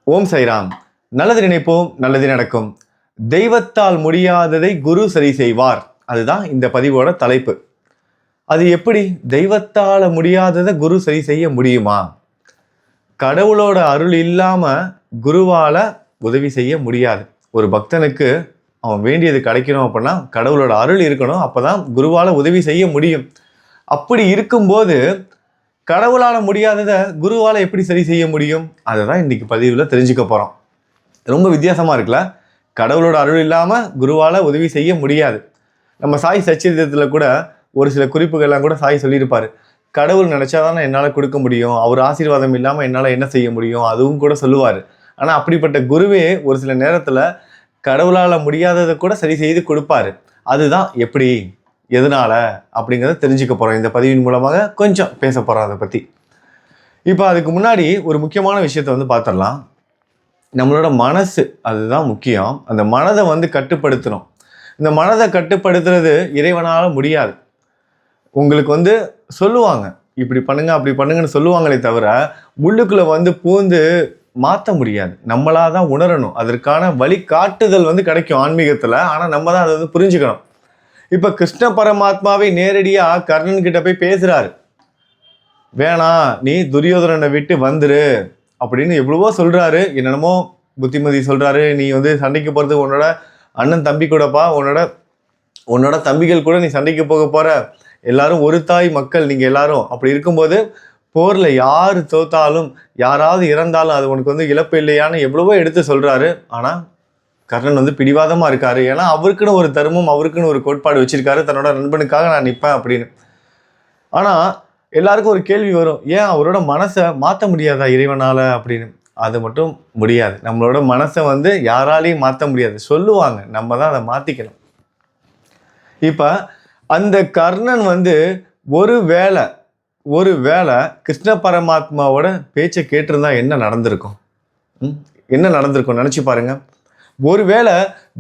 ஓம் சைராம். நல்லது நினைப்போம், நல்லது நடக்கும். தெய்வத்தால் முடியாததை குரு சரி செய்வார். அதுதான் இந்த பதிவோட தலைப்பு. அது எப்படி தெய்வத்தால் முடியாததை குரு சரி செய்ய முடியுமா? கடவுளோட அருள் இல்லாம குருவால உதவி செய்ய முடியாது. ஒரு பக்தனுக்கு அவன் வேண்டியது கிடைக்கணும் அப்படின்னா கடவுளோட அருள் இருக்கணும். அப்பதான் குருவால உதவி செய்ய முடியும். அப்படி இருக்கும்போது கடவுளால முடியாததை குருவால எப்படி சரி செய்ய முடியும்? அதை தான் இன்னைக்கு பதிவில் தெரிஞ்சுக்க போறோம். ரொம்ப வித்தியாசமா இருக்குல்ல? கடவுளோட அருள் இல்லாம குருவால உதவி செய்ய முடியாது. நம்ம சாய் சச்சரித்திரத்துல கூட ஒரு சில குறிப்புகள்லாம் கூட சாய் சொல்லியிருப்பாரு. கடவுள் நினைச்சாதானே என்னால் கொடுக்க முடியும், அவர் ஆசீர்வாதம் இல்லாமல் என்னால் என்ன செய்ய முடியும், அதுவும் கூட சொல்லுவார். ஆனால் அப்படிப்பட்ட குருவே ஒரு சில நேரத்தில் கடவுளால் முடியாததை கூட சரி செய்து கொடுப்பாரு. அதுதான் எப்படி, எதனால அப்படிங்கிறத தெரிஞ்சுக்க போகிறோம். இந்த பதிவின் மூலமாக கொஞ்சம் பேச போகிறோம் அதை பற்றி. இப்போ அதுக்கு முன்னாடி ஒரு முக்கியமான விஷயத்தை பார்த்துடலாம். நம்மளோட மனசு அதுதான் முக்கியம். அந்த மனதை கட்டுப்படுத்தணும். இந்த மனதை கட்டுப்படுத்துறது இறைவனால் முடியாது. உங்களுக்கு சொல்லுவாங்க, இப்படி பண்ணுங்க அப்படி பண்ணுங்கன்னு சொல்லுவாங்களே தவிர உள்ளுக்குள்ளே பூந்து மாற்ற முடியாது. நம்மளாக தான் உணரணும். அதற்கான வழிகாட்டுதல் கிடைக்கும் ஆன்மீகத்தில். ஆனால் நம்ம தான் அதை புரிஞ்சுக்கணும். இப்போ கிருஷ்ண பரமாத்மாவை நேரடியாக கர்ணன் கிட்ட போய் பேசுகிறாரு. வேணாம், நீ துரியோதனனை விட்டு வந்துரு அப்படின்னு எவ்வளவோ சொல்கிறாரு. என்னென்னமோ புத்திமதி சொல்கிறாரு. நீ சண்டைக்கு போகிறது உன்னோட அண்ணன் தம்பி கூடப்பா, உன்னோட தம்பிகள் கூட நீ சண்டைக்கு போக போகிற, எல்லாரும் ஒரு தாய் மக்கள் நீங்கள் எல்லாரும். அப்படி இருக்கும்போது போரில் யார் தோத்தாலும் யாராவது இறந்தாலும் அது உனக்கு இழப்பு இல்லையான்னு எவ்வளவோ எடுத்து சொல்கிறாரு. ஆனால் கர்ணன் பிடிவாதமாக இருக்காரு. ஏன்னா அவருக்குன்னு ஒரு தர்மம், அவருக்குன்னு ஒரு கோட்பாடு வச்சிருக்காரு. தன்னோட நண்பனுக்காக நான் நிற்பேன் அப்படின்னு. ஆனால் எல்லாருக்கும் ஒரு கேள்வி வரும், ஏன் அவரோட மனசை மாற்ற முடியாதா இறைவனால் அப்படின்னு? அது மட்டும் முடியாது. நம்மளோட மனசை யாராலையும் மாற்ற முடியாது. சொல்லுவாங்க, நம்ம தான் அதை மாற்றிக்கணும். இப்போ அந்த கர்ணன் ஒரு வேளை கிருஷ்ண பரமாத்மாவோட பேச்சை கேட்டிருந்தா என்ன நடந்திருக்கும்? நினச்சி பாருங்க. ஒருவேளை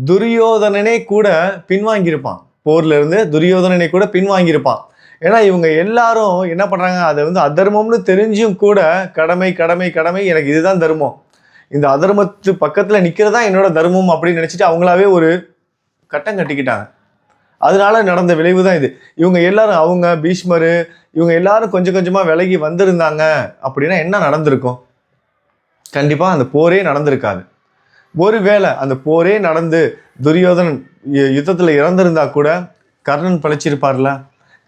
துரியோதனனே கூட பின்வாங்கியிருப்பான். போர்ல இருந்து துரியோதனனை கூட பின்வாங்கியிருப்பான். ஏன்னா இவங்க எல்லாரும் என்ன பண்றாங்க, அதை அதர்மம்னு தெரிஞ்சும் கூட கடமை கடமை கடமை, எனக்கு இதுதான் தர்மம், இந்த அதர்மத்து பக்கத்துல நிக்கிறதா என்னோட தர்மம் அப்படின்னு நினைச்சிட்டு அவங்களாவே ஒரு கட்டம் கட்டிக்கிட்டாங்க. அதனால நடந்த விளைவு தான் இது. இவங்க எல்லாரும், அவங்க பீஷ்மர், இவங்க எல்லாரும் கொஞ்சம் கொஞ்சமா விலகி வந்திருந்தாங்க அப்படின்னா என்ன நடந்திருக்கும்? கண்டிப்பா அந்த போரே நடந்திருக்காது. ஒருவேளை அந்த போரே நடந்து துரியோதனன் யுத்தத்துல இறந்திருந்தா கூட கர்ணன் பிழைச்சிருப்பார்ல.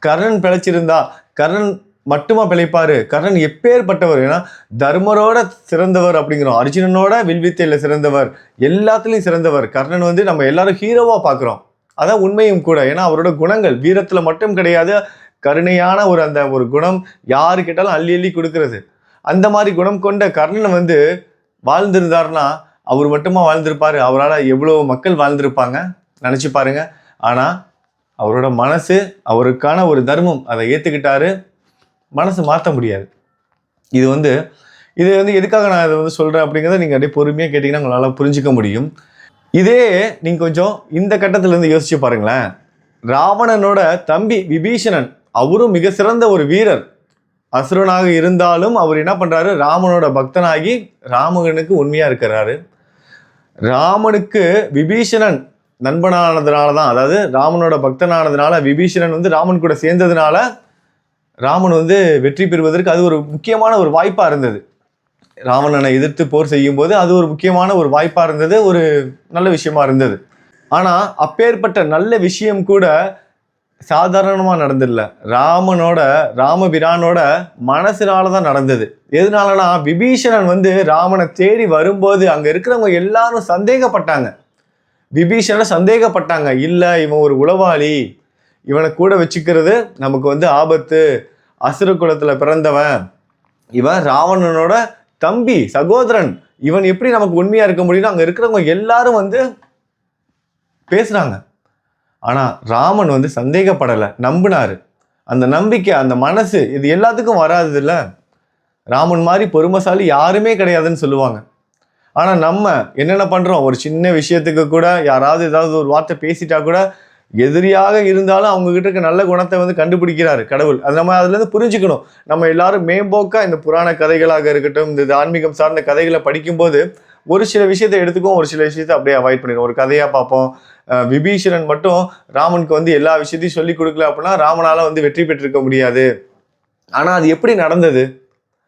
கர்ணன் பிழைச்சிருந்தா கர்ணன் மட்டுமா பிழைப்பாரு? கர்ணன் எப்பேற்பட்டவர்? ஏன்னா தர்மரோட சிறந்தவர் அப்படிங்கிறோம். அர்ஜுனனோட வில்வித்தையில சிறந்தவர், எல்லாத்துலயும் சிறந்தவர். கர்ணன் நம்ம எல்லாரும் ஹீரோவா பாக்குறோம். அதான் உண்மையும் கூட. ஏன்னா அவரோட குணங்கள் வீரத்துல மட்டும் கிடையாது, கருணையான ஒரு குணம், யாரு கேட்டாலும் அள்ளி அள்ளி கொடுக்கறது. அந்த மாதிரி குணம் கொண்ட கர்ணன் வாழ்ந்திருந்தாருன்னா அவர் மட்டுமா வாழ்ந்திருப்பாரு? அவரால் எவ்வளோ மக்கள் வாழ்ந்திருப்பாங்க நினச்சி பாருங்க. ஆனால் அவரோட மனசு, அவருக்கான ஒரு தர்மம், அதை ஏற்றுக்கிட்டாரு. மனசு மாற்ற முடியாது. இது எதுக்காக நான் இதை சொல்கிறேன் அப்படிங்கிறத நீங்கள் அப்படியே பொறுமையாக கேட்டிங்கன்னா உங்களால் புரிஞ்சிக்க முடியும். இதே நீங்கள் கொஞ்சம் இந்த கட்டத்திலேருந்து யோசிச்சு பாருங்களேன். ராவணனோட தம்பி விபீஷணன், அவரும் மிக சிறந்த ஒரு வீரர். அசுரனாக இருந்தாலும் அவர் என்ன பண்ணுறாரு, ராமனோட பக்தனாகி ராமனுக்கு உண்மையாக இருக்கிறாரு. ராமனுக்கு விபீஷணன் நண்பனானதுனால தான், அதாவது ராமனோட பக்தனானதுனால, விபீஷணன் ராமன் கூட சேர்ந்ததுனால ராமன் வெற்றி பெறுவதற்கு அது ஒரு முக்கியமான ஒரு வாய்ப்பாக இருந்தது. ராவணனை எதிர்த்து போர் செய்யும் போது அது ஒரு முக்கியமான ஒரு வாய்ப்பாக இருந்தது, ஒரு நல்ல விஷயமா இருந்தது. ஆனால் அப்பேற்பட்ட நல்ல விஷயம் கூட சாதாரணமாக நடந்துடல. ராமபிரானோட மனசினால தான் நடந்தது. எதனாலனா விபீஷணன் ராமனை தேடி வரும்போது அங்கே இருக்கிறவங்க எல்லாரும் சந்தேகப்பட்டாங்க. விபீஷணனை சந்தேகப்பட்டாங்க. இல்லை, இவன் ஒரு உளவாளி, இவனை கூட வச்சுக்கிறது நமக்கு ஆபத்து, அசுர குலத்தில் பிறந்தவன், இவன் ராவணனோட தம்பி சகோதரன், இவன் எப்படி நமக்கு உண்மையாக இருக்க முடியும்னு அங்கே இருக்கிறவங்க எல்லாரும் பேசுகிறாங்க. ஆனால் ராமன் சந்தேகப்படலை, நம்பினாரு. அந்த நம்பிக்கை, அந்த மனசு, இது எல்லாத்துக்கும் வராது இல்லை. ராமன் மாதிரி பொறுமைசாலி யாருமே கிடையாதுன்னு சொல்லுவாங்க. ஆனால் நம்ம என்னென்ன பண்ணுறோம், ஒரு சின்ன விஷயத்துக்கு கூட யாராவது ஏதாவது ஒரு வார்த்தை பேசிட்டா கூட எதிரியாக இருந்தாலும் அவங்க கிட்ட இருக்க நல்ல குணத்தை வந்து கண்டுபிடிக்கிறாரு கடவுள். அது நம்ம அதுல இருந்து புரிஞ்சுக்கணும். நம்ம எல்லாரும் மேம்போக்கா இந்த புராண கதைகளாக இருக்கட்டும், இந்த ஆன்மீகம் சார்ந்த கதைகளை படிக்கும்போது ஒரு சில விஷயத்தை எடுத்துக்கும், ஒரு சில விஷயத்தை அப்படியே அவாய்ட் பண்ணிடும். ஒரு கதையா பார்ப்போம். விபீஷணன் மட்டும் ராமனுக்கு வந்து எல்லா விஷயத்தையும் சொல்லி கொடுக்கல அப்படின்னா ராமனால வந்து வெற்றி பெற்றிருக்க முடியாது. ஆனா அது எப்படி நடந்தது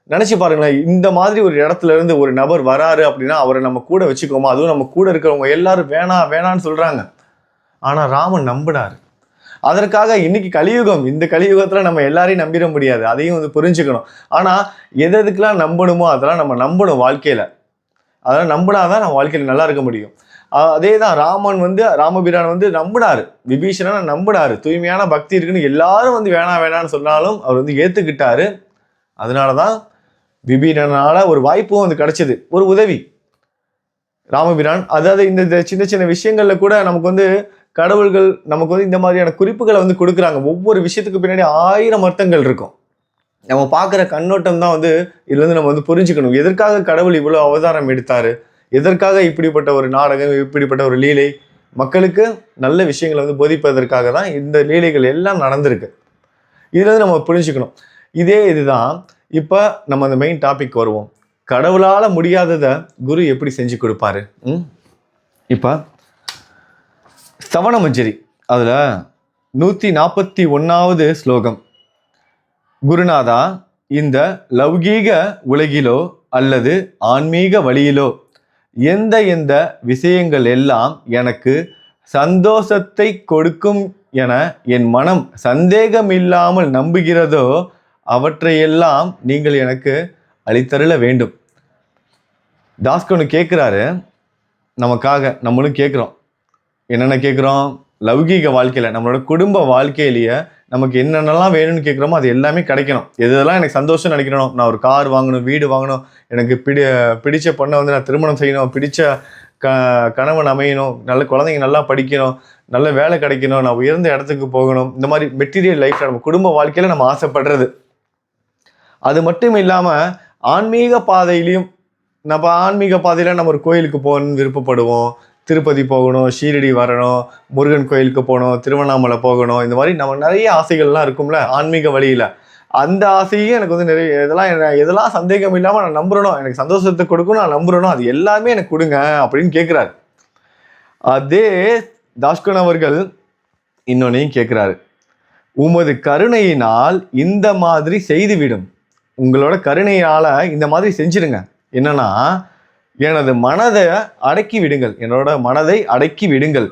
நினைச்சு பாருங்களேன். இந்த மாதிரி ஒரு இடத்துல இருந்து ஒரு நபர் வராரு அப்படின்னா அவரை நம்ம கூட வச்சுக்கோமா? அதுவும் நம்ம கூட இருக்கிறவங்க எல்லாரும் வேணான்னு சொல்றாங்க. ஆனா ராமன் நம்பினாரு. அதற்காக இன்னைக்கு கலியுகம், இந்த கலியுகத்துல நம்ம எல்லாரையும் நம்பிட முடியாது, அதையும் வந்து புரிஞ்சுக்கணும். ஆனா எதுக்கெல்லாம் நம்பணுமோ அதெல்லாம் நம்ம நம்பணும் வாழ்க்கையில. அதெல்லாம் நம்பினாதான் நம்ம வாழ்க்கையில நல்லா இருக்க முடியும். அதே தான் ராமபிரான் வந்து நம்பினாரு, விபீஷணனை நம்பினாரு. தூய்மையான பக்தி இருக்குன்னு எல்லாரும் வந்து வேணான்னு சொன்னாலும் அவர் வந்து ஏத்துக்கிட்டாரு. அதனாலதான் விபீஷணனால ஒரு வாய்ப்பும் வந்து கிடைச்சது, ஒரு உதவி. ராமபிரான் அதாவது இந்த சின்ன சின்ன விஷயங்கள்ல கூட நமக்கு வந்து கடவுள்கள் நமக்கு வந்து இந்த மாதிரியான குறிப்புகளை வந்து கொடுக்குறாங்க. ஒவ்வொரு விஷயத்துக்கு பின்னாடி 1000 அர்த்தங்கள் இருக்கும். நம்ம பார்க்குற கண்ணோட்டம் தான் வந்து இதுல இருந்து நம்ம வந்து புரிஞ்சுக்கணும். எதற்காக கடவுள் இவ்வளவு அவதாரம் எடுத்தாரு, எதற்காக இப்படிப்பட்ட ஒரு நாடகம், இப்படிப்பட்ட ஒரு லீலை, மக்களுக்கு நல்ல விஷயங்களை வந்து போதிப்பதற்காக தான் இந்த லீலைகள் எல்லாம் நடந்திருக்கு. இதுல இருந்து நம்ம புரிஞ்சுக்கணும். இதுதான் இப்ப நம்ம அந்த மெயின் டாபிக் வருவோம். கடவுளால முடியாததை குரு எப்படி செஞ்சு கொடுப்பாரு. இப்ப ஸ்தவணமஞ்சரி அதுல 141வது ஸ்லோகம். குருநாதா, இந்த லௌகீக உலகிலோ அல்லது ஆன்மீக வழியிலோ எந்த விஷயங்கள் எல்லாம் எனக்கு சந்தோஷத்தை கொடுக்கும் என என் மனம் சந்தேகமில்லாமல் நம்புகிறதோ அவற்றையெல்லாம் நீங்கள் எனக்கு அளித்தருள வேண்டும். தாஸ்கனு கேட்குறாரு நமக்காக, நம்மளும் கேட்குறோம். என்னென்ன கேட்குறோம்? லௌகீக வாழ்க்கையில், நம்மளோட குடும்ப வாழ்க்கையிலேயே நமக்கு என்னென்னலாம் வேணும்னு கேட்குறோமோ அது எல்லாமே கிடைக்கணும். எதெல்லாம் எனக்கு சந்தோஷம் நினைக்கிறோம், நான் ஒரு கார் வாங்கணும், வீடு வாங்கணும், எனக்கு பிடிச்ச பொண்ணை வந்து நான் திருமணம் செய்யணும், பிடிச்ச கணவன் அமையணும், நல்ல குழந்தைங்க நல்லா படிக்கணும், நல்ல வேலை கிடைக்கணும், நான் உயர்ந்த இடத்துக்கு போகணும், இந்த மாதிரி மெட்டீரியல் லைஃப்பில் நம்ம குடும்ப வாழ்க்கையில் நம்ம ஆசைப்படுறது. அது மட்டும் இல்லாமல் ஆன்மீக பாதையிலையும் நம்ம ஒரு கோயிலுக்கு போகணும்னு விருப்பப்படுவோம். திருப்பதி போகணும், ஷீரடி வரணும், முருகன் கோயிலுக்கு போகணும், திருவண்ணாமலை போகணும், இந்த மாதிரி நம்ம நிறைய ஆசைகள்லாம் இருக்கும்ல ஆன்மீக வழியில். அந்த ஆசையும் எனக்கு வந்து நிறைய எதெல்லாம் சந்தேகம் இல்லாமல் நான் நம்புறனோ, எனக்கு சந்தோஷத்தை கொடுக்கணும், நான் நம்புறனோ அது எல்லாமே எனக்கு கொடுங்க அப்படின்னு கேட்குறாரு. அதே தாஸ்கன் அவர்கள் இன்னொன்னையும் கேட்குறாரு. உமது கருணையினால் இந்த மாதிரி செய்துவிடும், உங்களோட கருணையால இந்த மாதிரி செஞ்சிருங்க. என்னன்னா, எனது மனதை அடக்கி விடுங்கள், என்னோட மனதை அடக்கி விடுங்கள்.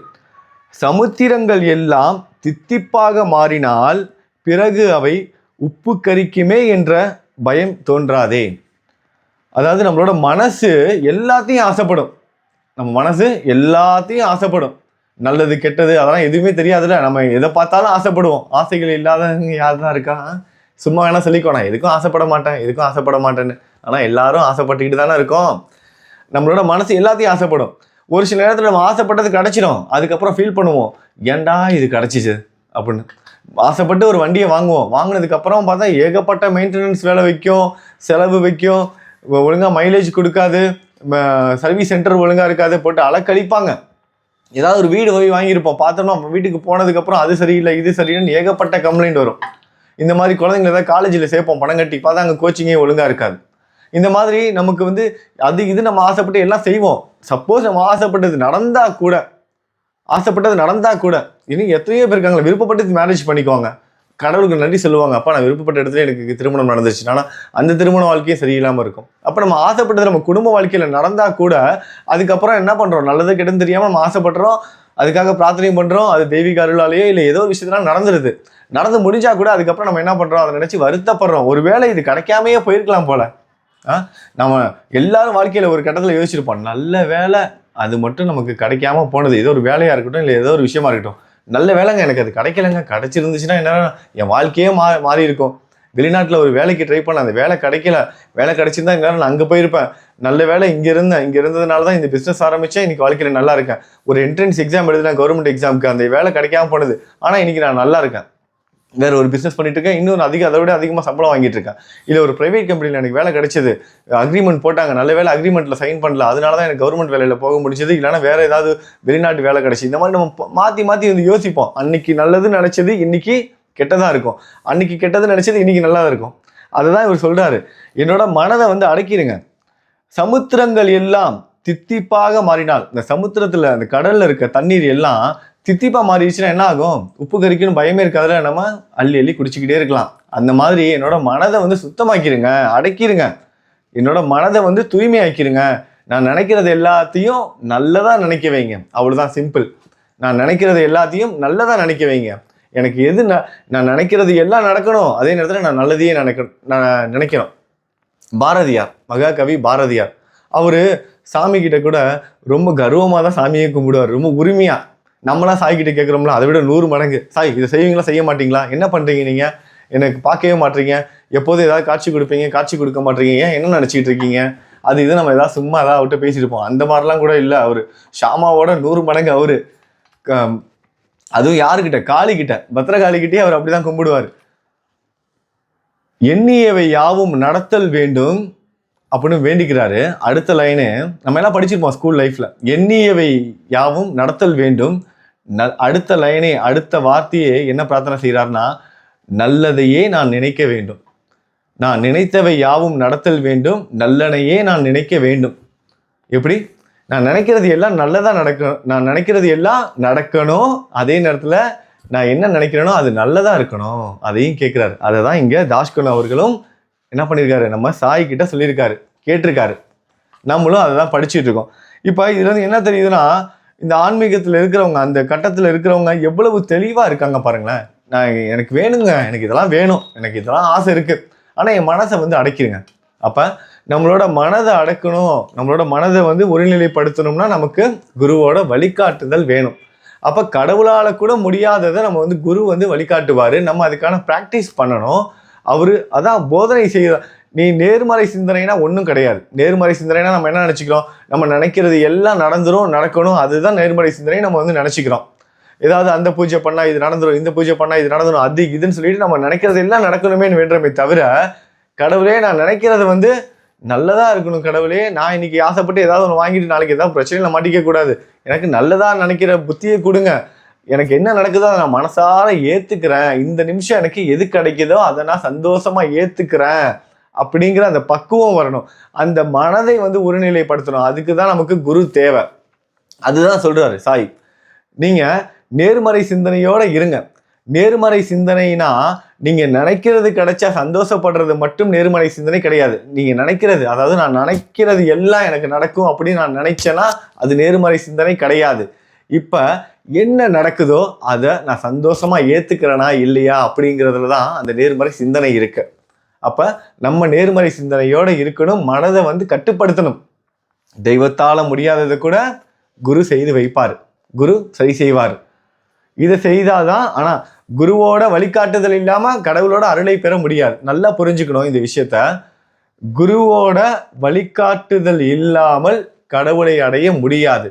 சமுத்திரங்கள் எல்லாம் தித்திப்பாக மாறினால் பிறகு அவை உப்பு கரிக்குமே என்ற பயம் தோன்றாதே. அதாவது நம்மளோட மனசு எல்லாத்தையும் ஆசைப்படும், நம்ம மனசு எல்லாத்தையும் ஆசைப்படும். நல்லது கெட்டது அதெல்லாம் எதுவுமே தெரியாதுல்ல, நம்ம எதை பார்த்தாலும் ஆசைப்படுவோம். ஆசைகள் இல்லாதவங்க யார் தான் இருக்கா? சும்மா வேணா சொல்லிக்கோ, நான் எதுக்கும் ஆசைப்பட மாட்டேன்னு. ஆனால் எல்லாரும் ஆசைப்பட்டுக்கிட்டு தானே இருக்கோம். நம்மளோட மனசு எல்லாத்தையும் ஆசைப்படும். ஒரு சில நேரத்தில் நம்ம ஆசைப்பட்டது கிடைச்சிடும், அதுக்கப்புறம் ஃபீல் பண்ணுவோம், ஏன்டா இது கிடைச்சிச்சு அப்படின்னு. ஆசைப்பட்டு ஒரு வண்டியை வாங்குவோம், வாங்கினதுக்கப்புறம் பார்த்தா ஏகப்பட்ட மெயின்டெனன்ஸ் வேலை வைக்கும், செலவு வைக்கும், ஒழுங்காக மைலேஜ் கொடுக்காது, சர்வீஸ் சென்டர் ஒழுங்காக இருக்காது, போட்டு அலக்கழிப்பாங்க. ஏதாவது ஒரு வீடு போய் வாங்கியிருப்போம், பார்த்தோம்னா வீட்டுக்கு போனதுக்கப்புறம் அது சரியில்லை இது சரியில்லைன்னு ஏகப்பட்ட கம்ப்ளைண்ட் வரும். இந்த மாதிரி குழந்தைங்களை ஏதாவது காலேஜில் சேர்ப்போம் பணம் கட்டி, பார்த்தா அங்கே கோச்சிங்கே ஒழுங்காக இருக்காது. இந்த மாதிரி நமக்கு வந்து அது இது நம்ம ஆசைப்பட்டு எல்லாம் செய்வோம். சப்போஸ் நம்ம ஆசைப்பட்டது நடந்தா கூட இன்னும் எத்தனையோ பேர் இருக்காங்களா விருப்பப்பட்டு மேரேஜ் பண்ணிக்குவாங்க, கடவுளுக்கு நன்றி சொல்லுவாங்க, அப்பா நான் விருப்பப்பட்ட இடத்துல எனக்கு திருமணம் நடந்துச்சு. ஆனால் அந்த திருமண வாழ்க்கையும் சரியில்லாமல் இருக்கும். அப்போ நம்ம ஆசைப்பட்டது நம்ம குடும்ப வாழ்க்கையில் நடந்தா கூட அதுக்கப்புறம் என்ன பண்ணுறோம், நல்லது கெட்டது தெரியாமல் நம்ம ஆசைப்படுறோம், அதுக்காக பிரார்த்தனையும் பண்ணுறோம், அது தெய்வீக அருளாலேயோ இல்லை ஏதோ விஷயத்தினால நடந்து முடிஞ்சா கூட அதுக்கப்புறம் நம்ம என்ன பண்ணுறோம், அதை நினச்சி வருத்தப்படுறோம். ஒருவேளை இது கிடைக்காமையே போயிருக்கலாம் போல. நம்ம எல்லாரும் வாழ்க்கையில ஒரு கட்டத்தில் யோசிச்சிருப்போம், நல்ல வேலை அது மட்டும் நமக்கு கிடைக்காம போனது. ஏதோ ஒரு வேலையா இருக்கட்டும், இல்லை ஏதோ ஒரு விஷயமா இருக்கட்டும், நல்ல வேலைங்க எனக்கு அது கிடைக்கலங்க, கிடைச்சிருந்துச்சுன்னா என்ன என் வாழ்க்கையே மாறி இருக்கும். வெளிநாட்டில் ஒரு வேலைக்கு ட்ரை பண்ண, அந்த வேலை கிடைக்கல, வேலை கிடைச்சிருந்தா இந்நேரம் நான் அங்கே போயிருப்பேன். நல்ல வேலை இங்கே இருந்ததுனால தான் இந்த பிஸ்னஸ் ஆரம்பித்தேன், இன்னைக்கு வாழ்க்கையில் நல்லா இருக்கேன். ஒரு என்ட்ரன்ஸ் எக்ஸாம் எழுதுனா கவர்மெண்ட் எக்ஸாமுக்கு, அந்த வேலை கிடைக்காம போனது, ஆனால் இன்னைக்கு நான் நல்லா இருக்கேன். வேற ஒரு பிஸ்னஸ் பண்ணிட்டு இருக்கேன், இன்னொரு அதை விட அதிகமாக சம்பளம் வாங்கிட்டு இருக்கேன். இல்லை ஒரு ப்ரைவேட் கம்பெனியில் எனக்கு வேலை கிடைச்சது, அக்ரிமெண்ட் போட்டாங்க, நல்ல வேலை அக்ரிமெண்ட்டில் சைன் பண்ணல, அதனால தான் எனக்கு கவர்மெண்ட் வேலையில் போக முடிஞ்சது, இல்லைனா வேற ஏதாவது வெளிநாட்டு வேலை கிடைச்சி. இந்த மாதிரி நம்ம மாற்றி மாற்றி வந்து யோசிப்போம். அன்னைக்கு நல்லது நினச்சது இன்னைக்கு கெட்டதாக இருக்கும், அன்னைக்கு கெட்டது நினச்சது இன்னைக்கு நல்லா இருக்கும். அதுதான் இவர் சொல்றாரு, என்னோட மனதை வந்து அடக்கிடுங்க. சமுத்திரங்கள் எல்லாம் தித்திப்பாக மாறினால், இந்த சமுத்திரத்தில் அந்த கடல்ல இருக்க தண்ணீர் எல்லாம் தித்திப்பா மாறிடுச்சுன்னா என்ன ஆகும்? உப்பு கறிக்குன்னு பயமே இருக்காதுல, நம்ம அள்ளி அள்ளி குடிச்சிக்கிட்டே இருக்கலாம். அந்த மாதிரி என்னோட மனதை வந்து சுத்தமாக்கிடுங்க, அடக்கிடுங்க. என்னோட மனதை வந்து தூய்மையாக்கிடுங்க. நான் நினைக்கிறது எல்லாத்தையும் நல்லதா நினைக்க வைங்க. அவ்வளவுதான், சிம்பிள். நான் நினைக்கிறது எல்லாத்தையும் நல்லதா நினைக்க வைங்க. எனக்கு எது நான் நினைக்கிறது எல்லாம் நடக்கணும், அதே நேரத்தில் நான் நல்லதையே நினைக்கணும். பாரதியார், மகாகவி பாரதியார், அவரு சாமி கிட்ட கூட ரொம்ப கர்வமாக தான் சாமியை கும்பிடுவார், ரொம்ப உரிமையா. நம்மளாம் சாய் கிட்ட கேட்குறோம்ல, அதை விட 100 மடங்கு. சாய் இதை செய்வீங்களா, செய்ய மாட்டீங்களா, என்ன பண்ணுறீங்க நீங்கள், எனக்கு பார்க்கவே மாட்டீங்க, எப்போதும் ஏதாவது காட்சி கொடுப்பீங்க, காட்சி கொடுக்க மாட்டீங்க, ஏன் என்ன நினச்சிக்கிட்டு இருக்கீங்க, அது இது நம்ம ஏதாவது சும்மா ஏதாவது அவர்கிட்ட பேசியிருப்போம். அந்த மாதிரிலாம் கூட இல்லை. அவர் ஷாமாவோட 100 மடங்கு அவர், அதுவும் யாருக்கிட்ட, காளிக்கிட்ட, பத்திரகாளிக்கிட்டே அவர் அப்படிதான் கும்பிடுவார். எண்ணியவை யாவும் நடத்தல் வேண்டும் அப்படின்னு வேண்டிக்கிறாரு. அடுத்த லைனு நம்ம எல்லாம் படிச்சிருப்போம் ஸ்கூல் லைஃப்ல, எண்ணியவை யாவும் நடத்தல் வேண்டும். அடுத்த லைனே, அடுத்த வார்த்தையே என்ன பிரார்த்தனை செய்கிறார்னா, நல்லதையே நான் நினைக்க வேண்டும். நான் நினைத்தவை யாவும் நடத்தல் வேண்டும், நல்லனையே நான் நினைக்க வேண்டும். எப்படி? நான் நினைக்கிறது எல்லாம் நல்லதா நடக்கணும், நான் நினைக்கிறது எல்லாம் நடக்கணும், அதே நேரத்தில் நான் என்ன நினைக்கிறேனோ அது நல்லதா இருக்கணும், அதையும் கேட்கிறாரு. அதை தான் இங்க தாஷ்கோன் அவர்களும் என்ன பண்ணியிருக்காரு, நம்ம சாய் கிட்ட சொல்லியிருக்காரு, கேட்டிருக்காரு. நம்மளும் அதை தான் படிச்சுட்டு இருக்கோம். இப்போ இதுல இருந்து என்ன தெரியுதுன்னா, இந்த ஆன்மீகத்தில் இருக்கிறவங்க, அந்த கட்டத்தில் இருக்கிறவங்க எவ்வளவு தெளிவா இருக்காங்க பாருங்களேன். எனக்கு வேணுங்க, எனக்கு இதெல்லாம் வேணும், எனக்கு இதெல்லாம் ஆசை இருக்கு, ஆனா என் மனசை வந்து அடக்கிடுங்க. அப்ப நம்மளோட மனதை அடக்கணும், நம்மளோட மனதை வந்து ஒருநிலைப்படுத்தணும்னா நமக்கு குருவோட வழிகாட்டுதல் வேணும். அப்ப கடவுளால கூட முடியாததை நம்ம வந்து குரு வந்து வழிகாட்டுவாரு. நம்ம அதுக்கான பிராக்டிஸ் பண்ணணும். அவரு அதான் போதனை செய்ய. நீ நேர்மறை சிந்தனைனா ஒன்றும் கிடையாது. நேர்மறை சிந்தனைனா நம்ம என்ன நினைச்சுக்கிறோம், நம்ம நினைக்கிறது எல்லாம் நடக்கணும், அதுதான் நேர்மறை சிந்தனை நம்ம வந்து நினைச்சுக்கிறோம். ஏதாவது அந்த பூஜை பண்ணா இது நடந்துடும், இந்த பூஜை பண்ணா இது நடந்துடும், அது இதுன்னு சொல்லிட்டு நம்ம நினைக்கிறது எல்லாம் நடக்கணுமேன்னு வேண்டுமே தவிர, கடவுளே நான் நினைக்கிறது வந்து நல்லதா இருக்கணும், கடவுளே நான் இன்னைக்கு ஆசைப்பட்டு ஏதாவது ஒன்று வாங்கிட்டு நாளைக்கு ஏதாவது பிரச்சனையில மாட்டிக்க கூடாது, எனக்கு நல்லதா நினைக்கிற புத்தியை கொடுங்க, எனக்கு என்ன நடக்குதோ அதை நான் மனசார ஏத்துக்கிறேன், இந்த நிமிஷம் எனக்கு எது கிடைக்குதோ அதை நான் சந்தோஷமா ஏத்துக்கிறேன் அப்படிங்கிற அந்த பக்குவம் வரணும். அந்த மனதை வந்து ஒருநிலைப்படுத்தணும். அதுக்கு தான் நமக்கு குரு தேவை. அதுதான் சொல்றாரு சாய், நீங்க நேர்மறை சிந்தனையோட இருங்க. நேர்மறை சிந்தனைனா நீங்க நினைக்கிறது கிடைச்சா சந்தோஷப்படுறது மட்டும் நேர்மறை சிந்தனை கிடையாது. நீங்க நினைக்கிறது, அதாவது நான் நினைக்கிறது எல்லாம் எனக்கு நடக்கும் அப்படின்னு நான் நினைச்சேன்னா அது நேர்மறை சிந்தனை கிடையாது. இப்ப என்ன நடக்குதோ அதை நான் சந்தோஷமா ஏத்துக்கிறேனா இல்லையா அப்படிங்கிறதுல தான் அந்த நேர்மறை சிந்தனை இருக்கு. அப்ப நம்ம நேர்மறை சிந்தனையோட இருக்கணும், மனதை வந்து கட்டுப்படுத்தணும். தெய்வத்தால முடியாததை கூட குரு செய்து வைப்பார், குரு சரி செய்வார். இதை செய்தாதான், ஆனா குருவோட வழிகாட்டுதல் இல்லாம கடவுளோட அருளை பெற முடியாது. நல்லா புரிஞ்சுக்கணும் இந்த விஷயத்த. குருவோட வழிகாட்டுதல் இல்லாமல் கடவுளை அடைய முடியாது.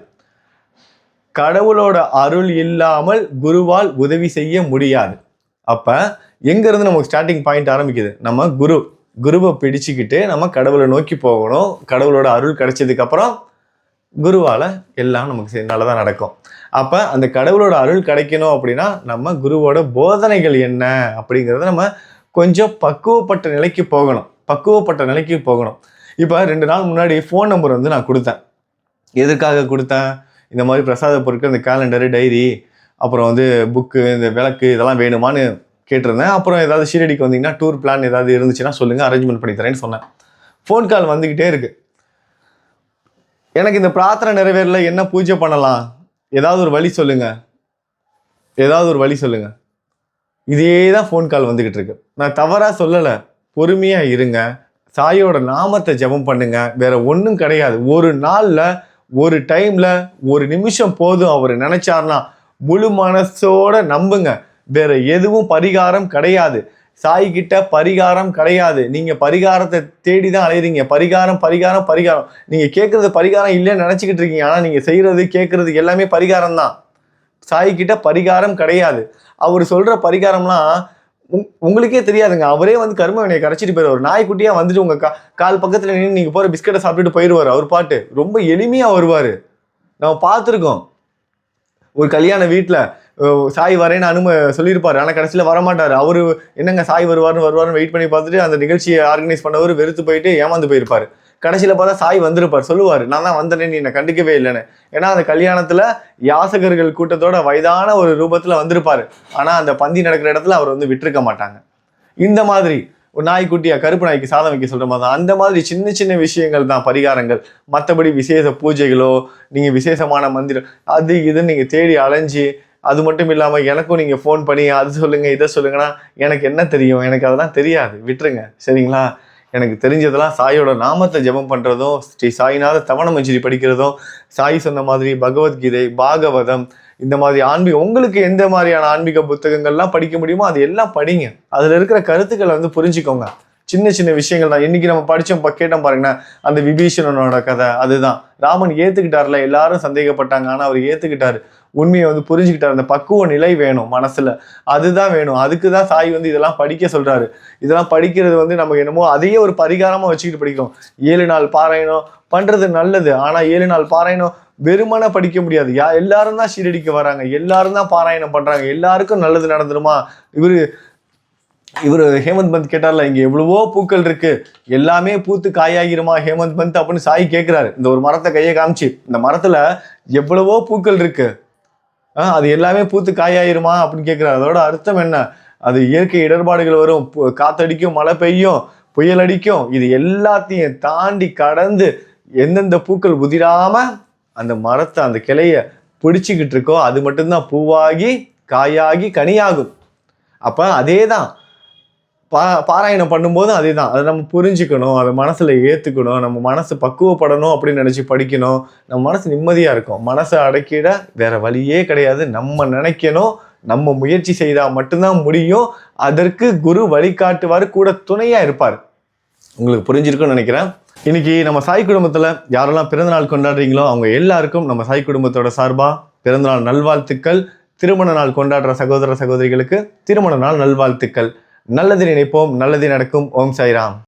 கடவுளோட அருள் இல்லாமல் குருவால் உதவி செய்ய முடியாது. அப்ப எங்க இருந்து நமக்கு ஸ்டார்டிங் பாயிண்ட் ஆரம்பிக்குது, நம்ம குருவை பிடிச்சுக்கிட்டு நம்ம கடவுளை நோக்கி போகணும். கடவுளோட அருள் கிடைச்சதுக்கு அப்புறம் குருவால எல்லாம் நமக்கு நல்லதான் நடக்கும். அப்ப அந்த கடவுளோட அருள் கிடைக்கணும் அப்படின்னா நம்ம குருவோட போதனைகள் என்ன அப்படிங்கிறத நம்ம கொஞ்சம் பக்குவப்பட்ட நிலைக்கு போகணும். இப்ப 2 நாள் முன்னாடி ஃபோன் நம்பர் வந்து நான் கொடுத்தேன். எதற்காக கொடுத்தேன், இந்த மாதிரி பிரசாத பொருட்கள், இந்த கேலண்டரு, டைரி, அப்புறம் வந்து புக்கு, இந்த விளக்கு இதெல்லாம் வேணுமான்னு கேட்டிருந்தேன். அப்புறம் ஏதாவது ஷீரடிக்கு வந்தீங்கன்னா டூர் பிளான் ஏதாவது இருந்துச்சுன்னா சொல்லுங்க, அரேஞ்ச்மெண்ட் பண்ணி தரேன்னு சொன்னேன். ஃபோன் கால் வந்துக்கிட்டே இருக்கு. எனக்கு இந்த பிரார்த்தனை நிறைவேறல, என்ன பூஜை பண்ணலாம், ஏதாவது ஒரு வழி சொல்லுங்க. இதே தான் ஃபோன் கால் வந்துக்கிட்டு இருக்கு. நான் தவறா சொல்லலை, பொறுமையா இருங்க, சாயோட நாமத்தை ஜெபம் பண்ணுங்க, வேற ஒன்றும் கிடையாது. ஒரு நாள்ல, ஒரு டைம்ல, ஒரு நிமிஷம் போதும். அவர் நினைச்சார்னா முழு மனசோட நம்புங்க. வேற எதுவும் பரிகாரம் கிடையாது. சாய் கிட்ட பரிகாரம் கிடையாது. நீங்க பரிகாரத்தை தேடிதான் அலையிறீங்க. பரிகாரம். நீங்க கேட்கறது பரிகாரம் இல்லைன்னு நினைச்சுக்கிட்டு இருக்கீங்க. ஆனா நீங்க செய்யறது கேட்கறது எல்லாமே பரிகாரம் தான். சாய் கிட்ட பரிகாரம் கிடையாது. அவர் சொல்ற பரிகாரம்லாம் உங்களுக்கே தெரியாதுங்க. அவரே வந்து கர்ம வினையை கரைச்சிட்டு போயிடுவார். நாய்க்குட்டியா வந்துட்டு உங்க கால் பக்கத்துல நின்று நீங்க போற பிஸ்கட்டை சாப்பிட்டுட்டு போயிடுவாரு. அவர் பாட்டு ரொம்ப எளிமையா வருவாரு. நம்ம பார்த்துருக்கோம். ஒரு கல்யாண வீட்டுல சாய் வரேன்னு சொல்லியிருப்பாரு. ஆனா கடைசியில வரமாட்டாரு. அவரு என்னங்க சாய் வருவாருன்னு வெயிட் பண்ணி பார்த்துட்டு அந்த நிகழ்ச்சியை ஆர்கனைஸ் பண்ணவர் வெறுத்து போயிட்டு ஏமாந்து போயிருப்பாரு. கடைசியில பார்த்தா சாய் வந்திருப்பார். சொல்லுவாரு, நான் தான் வந்தேனே, நீ என்னை கண்டிக்கவே இல்லைன்னு. ஏன்னா அந்த கல்யாணத்துல யாசகர்கள் கூட்டத்தோட வயதான ஒரு ரூபத்துல வந்திருப்பாரு. ஆனா அந்த பந்தி நடக்கிற இடத்துல அவர் வந்து விட்டுருக்க மாட்டாங்க. இந்த மாதிரி ஒரு நாய்க்குட்டியா கருப்பு நாய்க்கு சாதம் வைக்க சொல்ற மாதிரி தான். அந்த மாதிரி சின்ன சின்ன விஷயங்கள் தான் பரிகாரங்கள். மற்றபடி விசேஷ பூஜைகளோ, நீங்க விசேஷமான மந்திரம் அது இதுன்னு நீங்க தேடி அலைஞ்சு, அது மட்டும் இல்லாம எனக்கும் நீங்க ஃபோன் பண்ணி அது சொல்லுங்க இதை சொல்லுங்கன்னா எனக்கு என்ன தெரியும்? எனக்கு அதெல்லாம் தெரியாது, விட்டுருங்க. சரிங்களா? எனக்கு தெரிஞ்சதெல்லாம் சாயோட நாமத்தை ஜெபம் பண்றதும், ஸ்ரீ சாய்நாத தவண மஞ்சரி படிக்கிறதும், சாய் சொன்ன மாதிரி பகவத்கீதை, பாகவதம், இந்த மாதிரி உங்களுக்கு எந்த மாதிரியான ஆன்மீக புத்தகங்கள்லாம் படிக்க முடியுமோ அது எல்லாம் படிங்க. அதுல இருக்கிற கருத்துக்களை வந்து புரிஞ்சுக்கோங்க. சின்ன சின்ன விஷயங்கள் தான். இன்னைக்கு நம்ம படிச்சோம் கேட்டோம் பாருங்கன்னா, அந்த விபீஷணனோட கதை அதுதான். ராமன் ஏத்துக்கிட்டார்ல, எல்லாரும் சந்தேகப்பட்டாங்க, ஆனா அவர் ஏத்துக்கிட்டாரு. உண்மையை வந்து புரிஞ்சுக்கிட்டாரு. அந்த பக்குவ நிலை வேணும் மனசுல, அதுதான் வேணும். அதுக்குதான் சாய் வந்து இதெல்லாம் படிக்க சொல்றாரு. இதெல்லாம் படிக்கிறது வந்து நம்ம என்னமோ அதையே ஒரு பரிகாரமா வச்சுக்கிட்டு படிக்கிறோம். 7 நாள் பாராயணம் பண்றது நல்லது. ஆனா 7 நாள் பாராயணம் வெறுமன படிக்க முடியாது. எல்லாரும் தான் ஷீரடிக்கு வராங்க, எல்லாரும் தான் பாராயணம் பண்றாங்க, எல்லாருக்கும் நல்லது நடந்துருமா? இவரு ஹேமந்த் பந்த் கேட்டார்ல, இங்க எவ்வளவோ பூக்கள் இருக்கு, எல்லாமே பூத்து காயாகிருமா ஹேமந்த் பந்த் அப்படின்னு சாய் கேட்கிறாரு. இந்த ஒரு மரத்தை கையை காமிச்சு, இந்த மரத்துல எவ்வளவோ பூக்கள் இருக்கு, அது எல்லாமே பூத்து காயாயிருமா அப்படின்னு கேட்கிறாரு. அதோட அர்த்தம் என்ன? அது இயற்கை இடர்பாடுகள் வரும், காத்தடிக்கும், மழை பெய்யும், புயல் அடிக்கும். இது எல்லாத்தையும் தாண்டி கடந்து எந்தெந்த பூக்கள் உதிராம அந்த மரத்தை அந்த கிளைய பிடிச்சிக்கிட்டு இருக்கோ அது மட்டும்தான் பூவாகி காயாகி கனியாகும். அப்ப அதே தான் பாராயணம் பண்ணும்போதும் அதே தான். அதை நம்ம புரிஞ்சுக்கணும், அதை மனசுல ஏத்துக்கணும், நம்ம மனசு பக்குவப்படணும் அப்படின்னு நினைச்சு படிக்கணும். நம்ம மனசு நிம்மதியா இருக்கும். மனசை அடக்கிட வேற வழியே கிடையாது. நம்ம நினைக்கணும், நம்ம முயற்சி செய்தா மட்டும்தான் முடியும். அதற்கு குரு வழிகாட்டுவாரு, கூட துணையா இருப்பாரு. உங்களுக்கு புரிஞ்சிருக்கும்னு நினைக்கிறேன். இன்னைக்கு நம்ம சாய் குடும்பத்துல யாரெல்லாம் பிறந்தநாள் கொண்டாடுறீங்களோ அவங்க எல்லாருக்கும் நம்ம சாய் குடும்பத்தோட சார்பா பிறந்தநாள் நல்வாழ்த்துக்கள். திருமண நாள் கொண்டாடுற சகோதர சகோதரிகளுக்கு திருமண நாள் நல்வாழ்த்துக்கள். நல்லது நினைப்போம், நல்லது நடக்கும். ஓம் சாய்ராம்.